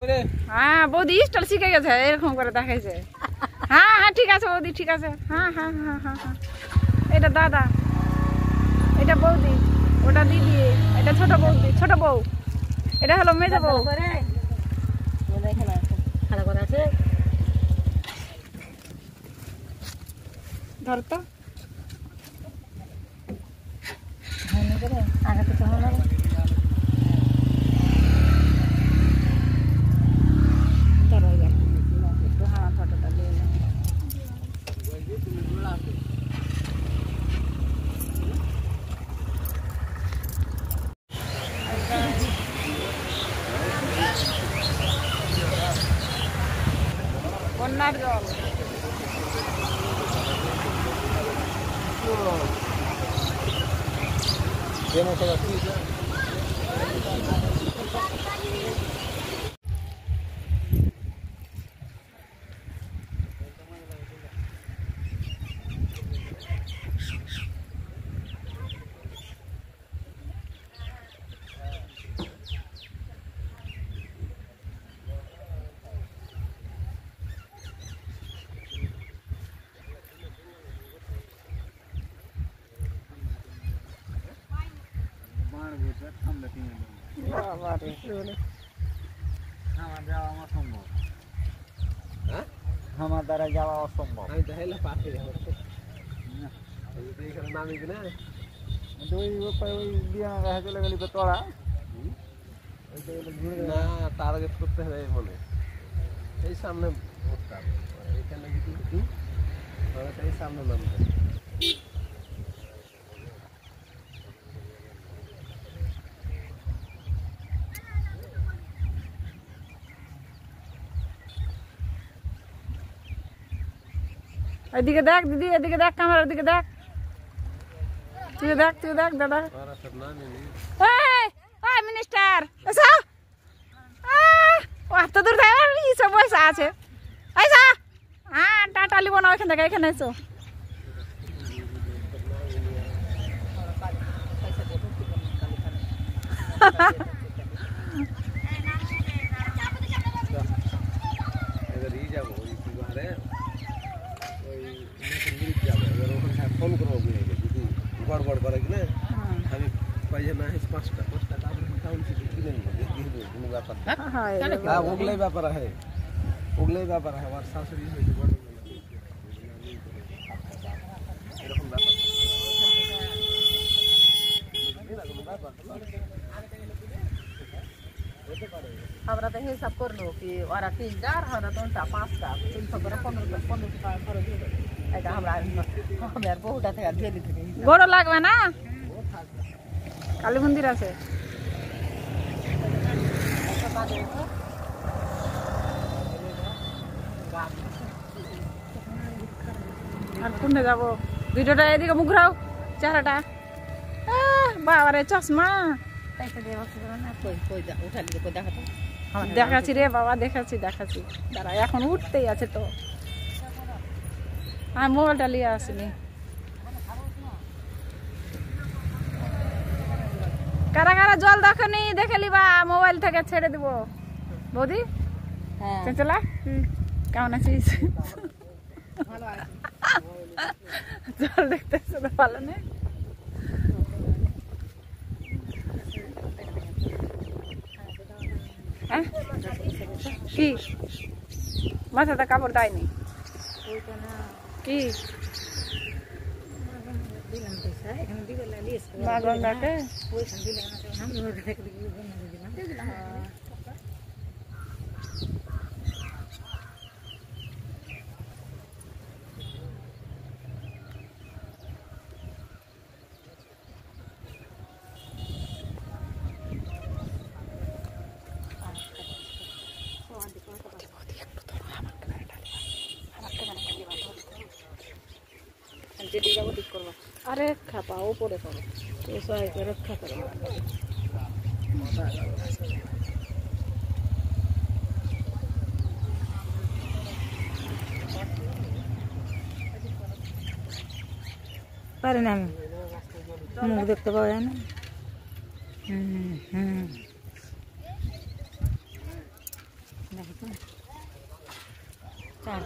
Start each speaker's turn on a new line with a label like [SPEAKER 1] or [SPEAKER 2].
[SPEAKER 1] হ্যাঁ বৌদি স্টাইল শিখে গেছে এরকম করে দেখাইছে। হ্যাঁ হ্যাঁ ঠিক আছে বৌদি ঠিক আছে। হ্যাঁ হ্যাঁ হ্যাঁ হ্যাঁ হ্যাঁ এটা দাদা, এটা বৌদি, ওটা দিদি, এটা ছোট বৌদি, ছোট বউ, এটা হলো মেজো বউ। ধর তো একটু হাওয়া ফটোটা নিয়ে নাও। বন্যার জল
[SPEAKER 2] আমার দ্বারা যাওয়া অসম্ভব। নামি কিনা চলে গেলি তো তোরা না, টার্গেট করতে হবে বলে এই সামনে এখানে এই সামনে নামতে।
[SPEAKER 1] এদিকে দেখ দিদি, এদিকে দেখ, ক্যামেরার দিকে দেখ, তুই দেখ, তুই দেখ দাদা। মিনিস্টার এসো, এত দূর সব পয়সা আছে। হ্যাঁ টাটা লিব না ওইখান থেকে, এখানে এসো।
[SPEAKER 2] ফোন করবো যদি গড়বড় করে কিনা আমি পয়সা না হয়েছে 5টা কিনে নিবো কোনো ব্যাপার না। ওগুলোই ব্যাপার আছে, ওগুলোই ব্যাপার আছে। আমার শাশুড়ি হয়েছে এরকম ব্যাপার
[SPEAKER 1] আমরা তো হিসাব করলো কি ওরা 3টা আর আমরা তো 5টা 300 করে 15 টাকা করে দিয়ে দেবে। এটা আমরা আর বহুটা থেকে দিয়ে দিতে বড় লাগবে না। কালী মন্দির আছে আর কোনটা যাবো? ভিডিওটা এদিকে মুখ ঘুরাও, চেহারাটা বাবারে চশমা দেখাচ্ছি রে বাবা, দেখাচ্ছি দেখাচ্ছি দাঁড়া, এখন উঠতেই আছে তো। আমি মোবাইলটা নিয়ে আসিনি। কারা কারা জল দেখনি দেখে লিবা, মোবাইল থেকে ছেড়ে দিব। বৌদি চলা কেমন আছিস? জল দেখতেছ তো ভালো নেই। কি মাথাটা কাপড় দেয়নি কি মা গঙ্গাকে? अरे खापाओ पड़े करो तो सही कर रखा करो। परिणाम मुख देखते पाओ ना।
[SPEAKER 3] चार